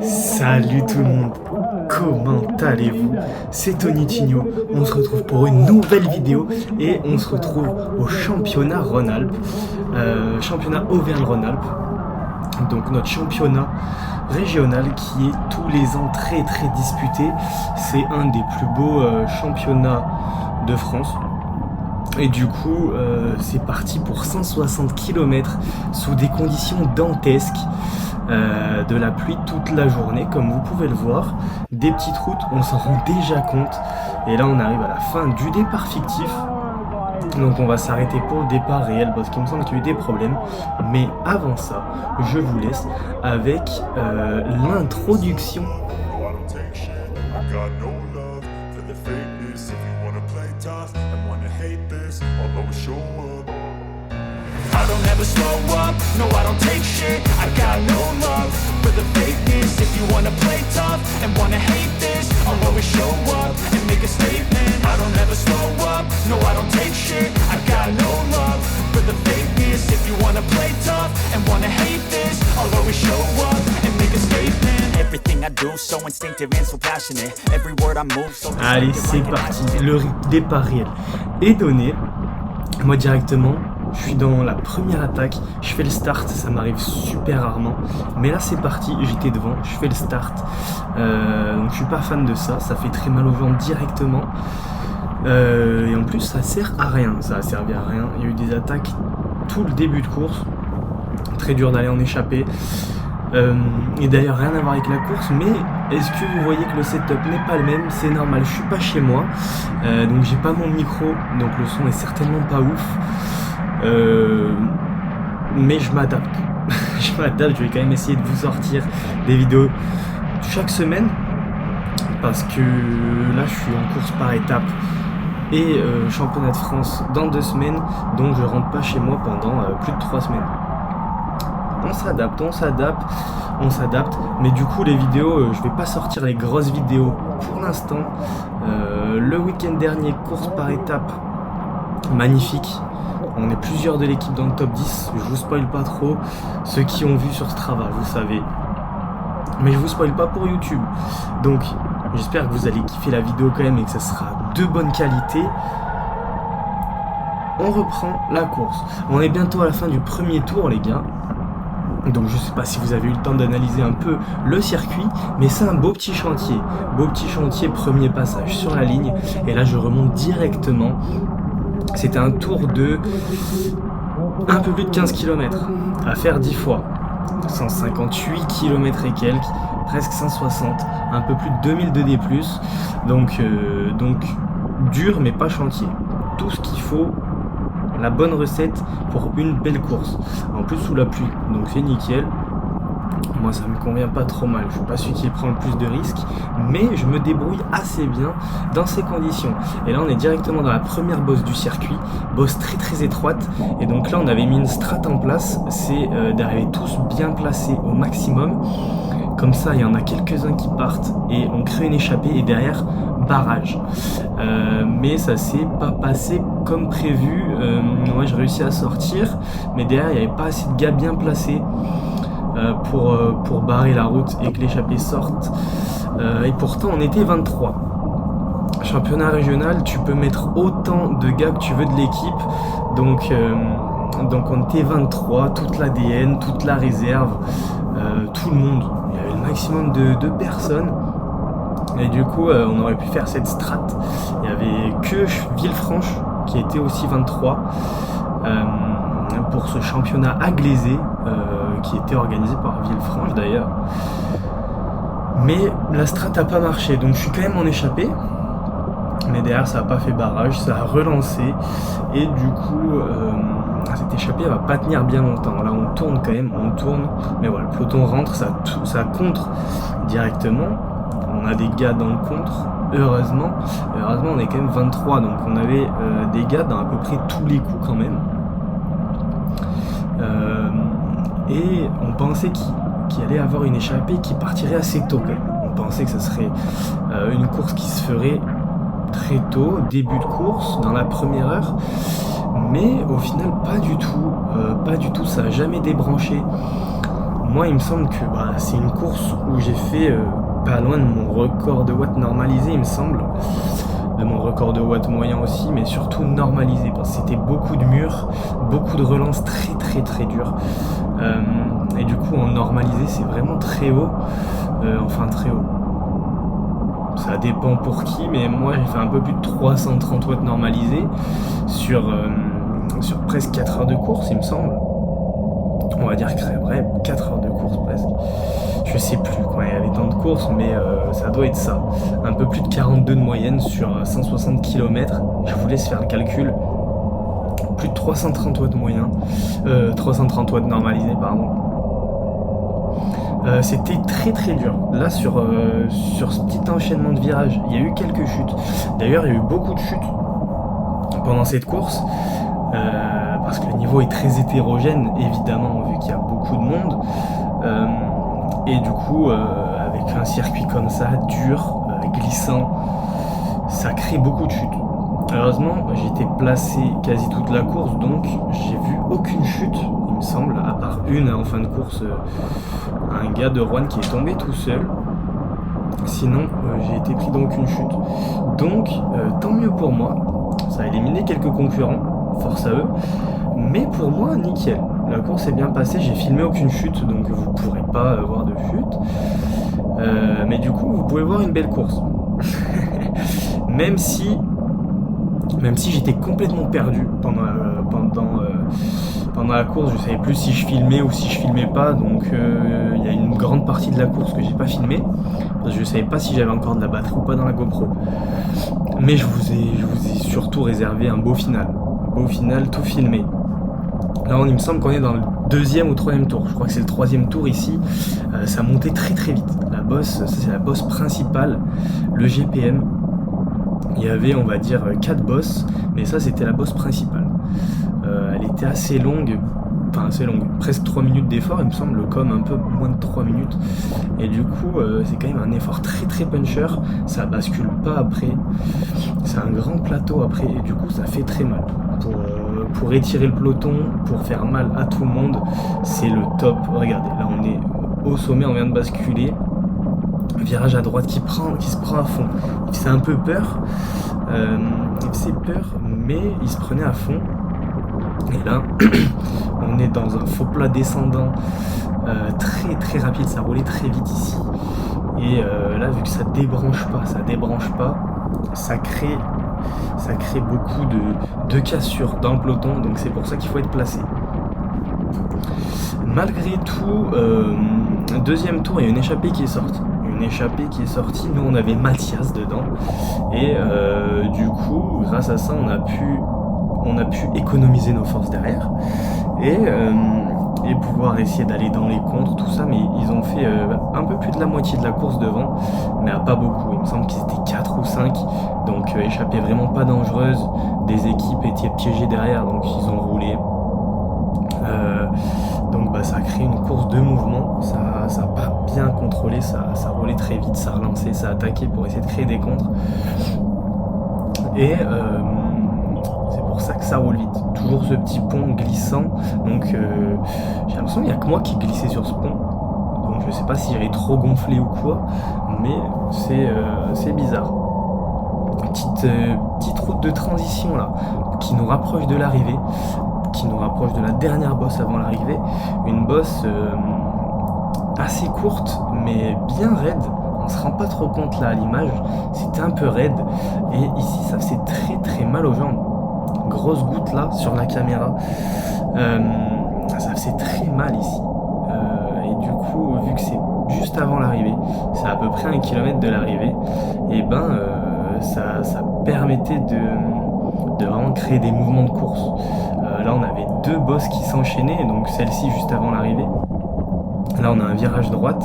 Salut tout le monde, comment allez-vous? C'est Tony Tigno, on se retrouve pour une nouvelle vidéo et on se retrouve au championnat Rhône-Alpes, championnat Auvergne-Rhône-Alpes, donc notre championnat régional qui est tous les ans très disputé. C'est un des plus beaux championnats de France. Et du coup, c'est parti pour 160 km sous des conditions dantesques, de la pluie toute la journée, comme vous pouvez le voir. Des petites routes, on s'en rend déjà compte. Et là, on arrive à la fin du départ fictif. Donc on va s'arrêter pour le départ réel parce qu'il me semble qu'il y a eu des problèmes. Mais avant ça, je vous laisse avec l'introduction. I don't ever slow up, no I don't take shit. I got no love for the fakeness. If you wanna play tough and wanna hate this, I'll always show up and make a statement. I don't ever slow up, no I don't take shit. I got no love for the fakeness. If you wanna play tough and wanna hate this, I'll always show up and make a statement. Everything I do so instinctive and so passionate. Every word I move so. Allez, c'est parti, le départ réel est donné. Moi directement, je suis dans la première attaque, je fais le start, ça m'arrive super rarement. Mais là c'est parti, j'étais devant, je fais le start. Donc je suis pas fan de ça, ça fait très mal aux jambes directement. Et en plus ça sert à rien, ça a servi à rien. Il y a eu des attaques tout le début de course, très dur d'aller en échapper. Et d'ailleurs rien à voir avec la course, mais est-ce que vous voyez que le setup n'est pas le même? C'est normal, je suis pas chez moi, donc j'ai pas mon micro, donc le son est certainement pas ouf. Mais je m'adapte. Je vais quand même essayer de vous sortir des vidéos chaque semaine parce que là je suis en course par étapes et championnat de France dans 2 semaines, donc je rentre pas chez moi pendant plus de 3 semaines. On s'adapte, mais du coup les vidéos, je vais pas sortir les grosses vidéos pour l'instant. Le week-end dernier, course par étape, magnifique. On est plusieurs de l'équipe dans le top 10, je vous spoil pas trop. Ceux qui ont vu sur Strava, vous savez. Mais je vous spoil pas pour YouTube. Donc j'espère que vous allez kiffer la vidéo quand même et que ça sera de bonne qualité. On reprend la course. On est bientôt à la fin du premier tour les gars. Donc je sais pas si vous avez eu le temps d'analyser un peu le circuit, mais c'est un beau petit chantier, premier passage sur la ligne, et là je remonte directement. C'était un tour de un peu plus de 15 km à faire 10 fois, 158 km et quelques, presque 160, un peu plus de 2000 de D+, donc dur mais pas chantier, tout ce qu'il faut. La bonne recette pour une belle course, en plus sous la pluie, donc c'est nickel. Moi ça me convient pas trop mal, je suis pas celui qui prend le plus de risques, mais je me débrouille assez bien dans ces conditions. Et là on est directement dans la première bosse du circuit, bosse très étroite, et donc là on avait mis une strat en place, c'est d'arriver tous bien placés au maximum. Comme ça, il y en a quelques-uns qui partent et on crée une échappée et derrière, barrage. Mais ça s'est pas passé comme prévu. Moi, j'ai réussi à sortir, mais derrière, il n'y avait pas assez de gars bien placés pour barrer la route et que l'échappée sorte. Et pourtant, on était 23. Championnat régional, tu peux mettre autant de gars que tu veux de l'équipe. Donc on était 23, toute l'ADN, toute la réserve, tout le monde. Il y avait le maximum de personnes. Et du coup, on aurait pu faire cette strat. Il y avait que Villefranche qui était aussi 23 pour ce championnat aglaisé qui était organisé par Villefranche d'ailleurs. Mais la strat n'a pas marché, donc je suis quand même en échappée. Mais derrière ça n'a pas fait barrage, ça a relancé et du coup cette échappée elle va pas tenir bien longtemps. Là on tourne quand même, mais voilà, le peloton rentre, ça contre directement. On a des gars dans le contre, heureusement on est quand même 23, donc on avait des gars dans à peu près tous les coups quand même. Et on pensait qu'il allait avoir une échappée qui partirait assez tôt quand même. On pensait que ça serait une course qui se ferait très tôt, début de course, dans la première heure, mais au final pas du tout, ça a jamais débranché. moi il me semble que c'est une course où j'ai fait pas loin de mon record de watts normalisé, il me semble, de mon record de watts moyen aussi, mais surtout normalisé, parce que c'était beaucoup de murs, beaucoup de relances très très très dures, et du coup en normalisé c'est vraiment très haut, très haut, ça dépend pour qui, mais moi j'ai fait un peu plus de 330 watts normalisés sur presque 4 heures de course, il me semble. On va dire que c'est vrai, 4 heures de course presque. Je sais plus quand il y avait tant de courses, mais ça doit être ça. Un peu plus de 42 de moyenne sur 160 km. Je vous laisse faire le calcul. Plus de 330 watts moyen. 330 watts normalisés, pardon. C'était très très dur. Là, sur ce petit enchaînement de virages, il y a eu quelques chutes. D'ailleurs, il y a eu beaucoup de chutes pendant cette course. Parce que le niveau est très hétérogène, évidemment, vu qu'il y a beaucoup de monde. Et du coup, avec un circuit comme ça, dur, glissant, ça crée beaucoup de chutes. Heureusement, j'étais placé quasi toute la course, donc j'ai vu aucune chute, il me semble, à part une en fin de course, un gars de Rouen qui est tombé tout seul. Sinon, j'ai été pris dans aucune chute. Donc, tant mieux pour moi, ça a éliminé quelques concurrents, force à eux. Mais pour moi, nickel. La course est bien passée, j'ai filmé aucune chute, donc vous ne pourrez pas voir de chute. Mais du coup, vous pouvez voir une belle course. même si j'étais complètement perdu pendant la course, je savais plus si je filmais ou si je filmais pas, donc il y a une grande partie de la course que j'ai pas filmé, parce que je savais pas si j'avais encore de la batterie ou pas dans la GoPro. Mais je vous ai surtout réservé un beau final, tout filmé. Là, il me semble qu'on est dans le 2e ou 3e tour. Je crois que c'est le 3e tour ici. Ça montait très très vite. La bosse, ça c'est la bosse principale, le GPM. Il y avait, on va dire, 4 bosses, mais ça c'était la bosse principale. Elle était assez longue, presque 3 minutes d'effort, il me semble, comme un peu moins de 3 minutes. Et du coup, c'est quand même un effort très très puncher. Ça bascule pas après. C'est un grand plateau après, et du coup, ça fait très mal. Pour étirer le peloton, pour faire mal à tout le monde, c'est le top. Regardez, là on est au sommet, on vient de basculer. Virage à droite qui se prend à fond. Il faisait un peu peur. Il faisait peur, mais il se prenait à fond. Et là, on est dans un faux plat descendant très très rapide. Ça roulait très vite ici. Et là, vu que ça débranche pas, ça crée beaucoup de cassures dans le peloton, donc c'est pour ça qu'il faut être placé. Malgré tout, deuxième tour, il y a une échappée qui est sortie. Nous on avait Mathias dedans, et du coup, grâce à ça, on a pu économiser nos forces derrière, et pouvoir essayer d'aller dans les contres, tout ça, mais ils ont fait un peu plus de la moitié de la course devant, mais pas beaucoup. Il me semble qu'ils étaient 4 ou 5, donc échappée vraiment pas dangereuse. Des équipes étaient piégées derrière, donc ils ont roulé. Donc ça a créé une course de mouvement, ça a pas bien contrôlé, ça roulait très vite, ça relançait, ça attaquait pour essayer de créer des contres. Et c'est pour ça que ça roule vite. Toujours ce petit pont glissant, donc j'ai l'impression qu'il n'y a que moi qui glissais sur ce pont. Donc je sais pas si j'avais trop gonflé ou quoi, mais c'est bizarre. Petite route de transition là, qui nous rapproche de l'arrivée, qui nous rapproche de la dernière bosse avant l'arrivée. Une bosse assez courte, mais bien raide. On se rend pas trop compte là à l'image, c'était un peu raide. Et ici, ça faisait très très mal aux jambes. Grosse goutte là sur la caméra. Ça faisait très mal ici. Et du coup, vu que c'est juste avant l'arrivée, c'est à peu près 1 km de l'arrivée, et ça permettait de vraiment créer des mouvements de course. Là on avait 2 bosses qui s'enchaînaient, donc celle-ci juste avant l'arrivée. Là on a un virage droite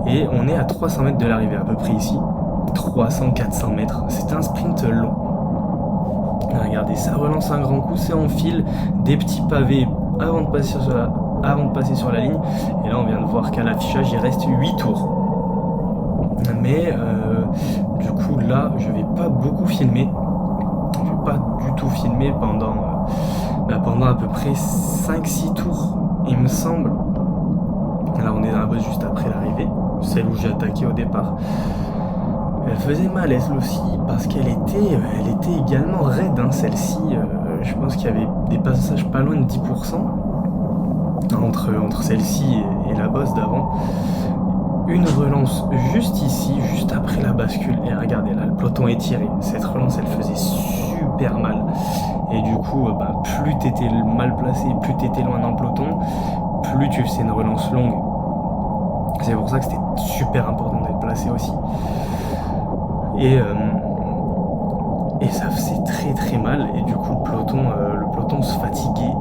et on est à 300 mètres de l'arrivée à peu près ici. 300-400 mètres, c'est un sprint long. Regardez, ça relance un grand coup, c'est en fil, des petits pavés avant de passer sur la ligne. Et là on vient de voir qu'à l'affichage il reste 8 tours. Mais du coup là je vais pas beaucoup filmer. Je vais pas du tout filmer pendant à peu près 5-6 tours, il me semble. Là on est dans la bosse juste après l'arrivée, celle où j'ai attaqué au départ. Elle faisait mal elle aussi parce qu'elle était également raide, hein, celle-ci. Je pense qu'il y avait des passages pas loin de 10% entre celle-ci et la bosse d'avant. Une relance juste ici, juste après la bascule, et regardez là, le peloton est tiré. Cette relance elle faisait super mal, et du coup plus t'étais mal placé, plus t'étais loin dans le peloton, plus tu faisais une relance longue. C'est pour ça que c'était super important d'être placé aussi. Et ça faisait très très mal, et du coup le peloton se fatiguait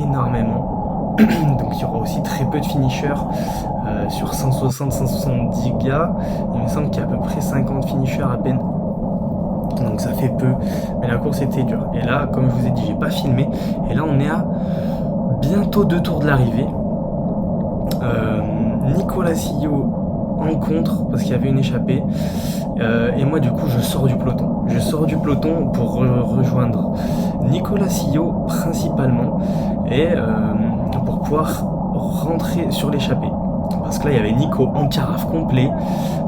énormément. Donc il y aura aussi très peu de finishers sur 160-170 gars. Il me semble qu'il y a à peu près 50 finishers à peine. Donc ça fait peu, mais la course était dure. Et là, comme je vous ai dit, j'ai pas filmé. Et là on est à bientôt 2 tours de l'arrivée. Nicolas Sillot en contre parce qu'il y avait une échappée. Et moi du coup je sors du peloton. Je sors du peloton pour rejoindre Nicolas Sillot principalement, et pour pouvoir rentrer sur l'échappée. Parce que là il y avait Nico en carafe complet,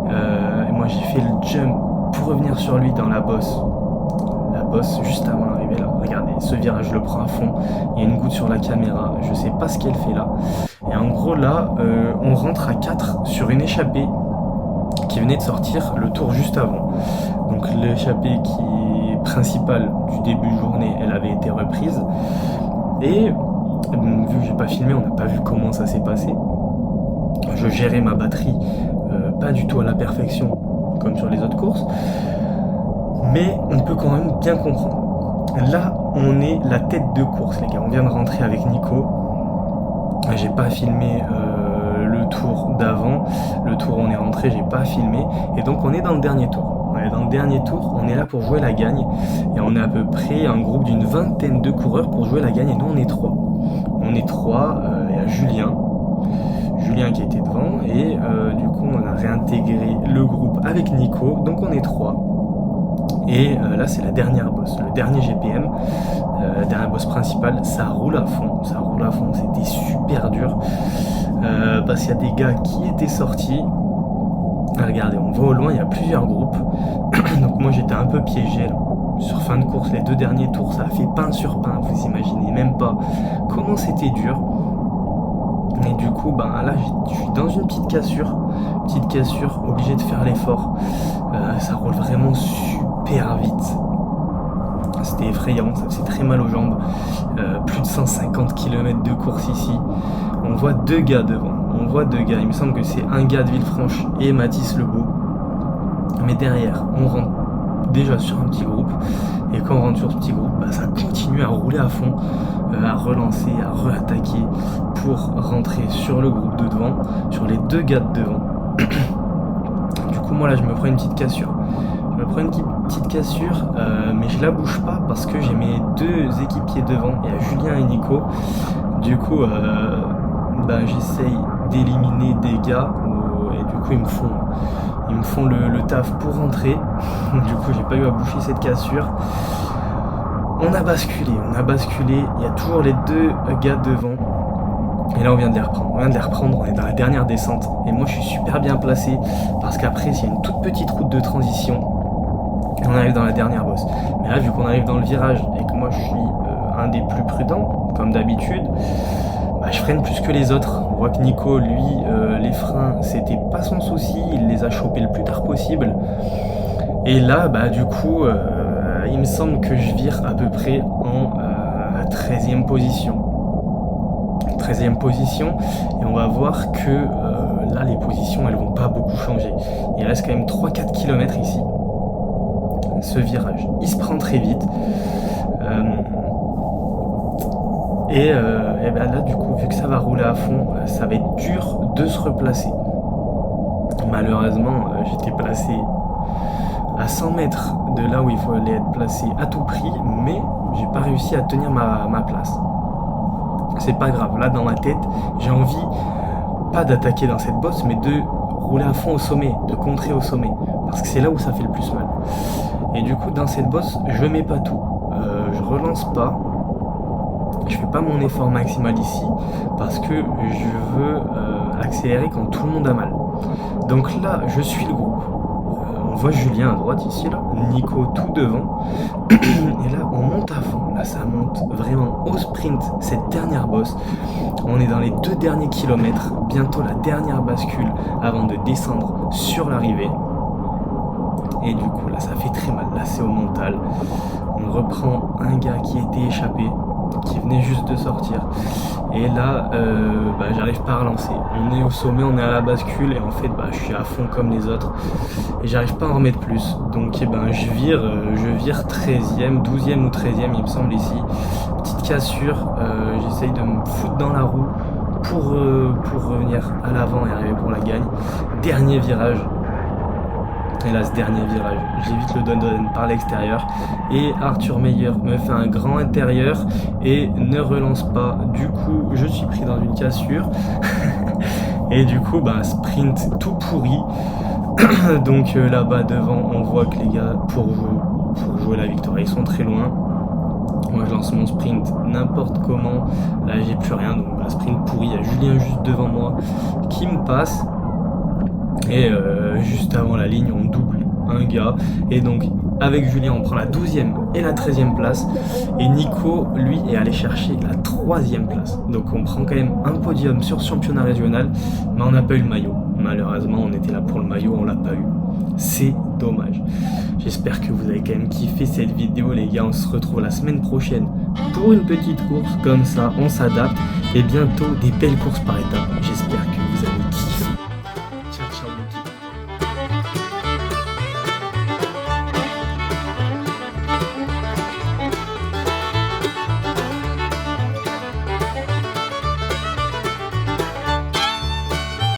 et moi j'ai fait le jump pour revenir sur lui dans la bosse. La bosse juste avant l'arrivée là. Regardez, ce virage je le prends à fond. Il y a une goutte sur la caméra, je sais pas ce qu'elle fait là. Et en gros là, on rentre à 4 sur une échappée qui venait de sortir le tour juste avant. Donc l'échappée qui est principale du début de journée, elle avait été reprise. Et vu que j'ai pas filmé, on n'a pas vu comment ça s'est passé. Je gérais ma batterie pas du tout à la perfection comme sur les autres courses, mais on peut quand même bien comprendre. Là, on est la tête de course, les gars. On vient de rentrer avec Nico. J'ai pas filmé le tour d'avant. Le tour où on est rentré, j'ai pas filmé. Et donc, on est dans le dernier tour. On est dans le dernier tour. On est là pour jouer la gagne. Et on est à peu près un groupe d'une vingtaine de coureurs pour jouer la gagne. Et nous, on est 3. On est 3. Il y a Julien qui était devant. Et du coup, on a réintégré le groupe avec Nico. Donc, on est 3. Et là c'est la dernière bosse, le dernier GPM, la dernière bosse principale. Ça roule à fond, c'était super dur, parce qu'il y a des gars qui étaient sortis. Regardez, on voit au loin, il y a plusieurs groupes. Donc moi j'étais un peu piégé là. Sur fin de course, les 2 derniers tours, ça a fait pain sur pain, vous imaginez même pas comment c'était dur. Et du coup, là, je suis dans une petite cassure, obligé de faire l'effort. Ça roule vraiment super vite. C'était effrayant, ça faisait très mal aux jambes. Plus de 150 km de course ici. On voit 2 gars devant. Il me semble que c'est un gars de Villefranche et Mathis Lebeau. Mais derrière, on rentre déjà sur un petit groupe. Et quand on rentre sur ce petit groupe, ça continue à rouler à fond, à relancer, à re-attaquer pour rentrer sur le groupe de devant, sur les 2 gars de devant. Du coup, moi là, je me prends une petite cassure. Mais je la bouge pas parce que j'ai mes 2 équipiers devant. Il y a Julien et Nico. Du coup, j'essaye d'éliminer des gars et du coup, ils me font le taf pour rentrer. Du coup, j'ai pas eu à boucher cette cassure. On a basculé. Il y a toujours les 2 gars devant. Et là, on vient de les reprendre. On est dans la dernière descente. Et moi, je suis super bien placé parce qu'après, il y a une toute petite route de transition. Et on arrive dans la dernière bosse. Mais là, vu qu'on arrive dans le virage et que moi, je suis un des plus prudents, comme d'habitude, je freine plus que les autres. On voit que Nico, lui, les freins, c'était pas son souci. Il les a chopés le plus tard possible. Et là, du coup, il me semble que je vire à peu près en 13e position. 13e position, et on va voir que là, les positions, elles vont pas beaucoup changer. Il reste quand même 3-4 km ici. Ce virage, il se prend très vite. Là, du coup, vu que ça va rouler à fond, ça va être dur de se replacer. Malheureusement, j'étais placé à 100 mètres de là où il fallait être placé à tout prix, mais j'ai pas réussi à tenir ma place. C'est pas grave, là dans ma tête, j'ai envie pas d'attaquer dans cette bosse, mais de rouler à fond au sommet, de contrer au sommet, parce que c'est là où ça fait le plus mal. Et du coup, dans cette bosse, je mets pas tout, je relance pas, je fais pas mon effort maximal ici, parce que je veux accélérer quand tout le monde a mal. Donc là, je suis le groupe. On voit Julien à droite ici, là, Nico tout devant. Et là, on monte à fond. Là, ça monte vraiment au sprint, cette dernière bosse. On est dans les 2 derniers kilomètres. Bientôt la dernière bascule avant de descendre sur l'arrivée. Et du coup, là, ça fait très mal. Là, c'est au mental. On reprend un gars qui était échappé, qui venait juste de sortir. Et là, j'arrive pas à relancer. On est au sommet, on est à la bascule et en fait, je suis à fond comme les autres et j'arrive pas à en remettre plus. Donc, je vire 13e, 12e ou 13e, il me semble ici. Petite cassure, j'essaye de me foutre dans la roue pour revenir à l'avant et arriver pour la gagne. Dernier virage. Et là, ce dernier virage, j'évite le don par l'extérieur et Arthur Meyer me fait un grand intérieur et ne relance pas. Du coup, je suis pris dans une cassure et du coup, sprint tout pourri. Donc là-bas devant, on voit que les gars, pour jouer la victoire, ils sont très loin. Moi, je lance mon sprint n'importe comment. Là, j'ai plus rien, donc sprint pourri. Il y a Julien juste devant moi qui me passe. Et juste avant la ligne, on double un gars. Et donc, avec Julien, on prend la 12e et la 13e place. Et Nico, lui, est allé chercher la 3e place. Donc, on prend quand même un podium sur ce championnat régional. Mais on n'a pas eu le maillot. Malheureusement, on était là pour le maillot, on l'a pas eu. C'est dommage. J'espère que vous avez quand même kiffé cette vidéo, les gars. On se retrouve la semaine prochaine pour une petite course. Comme ça, on s'adapte. Et bientôt, des belles courses par étapes. J'espère que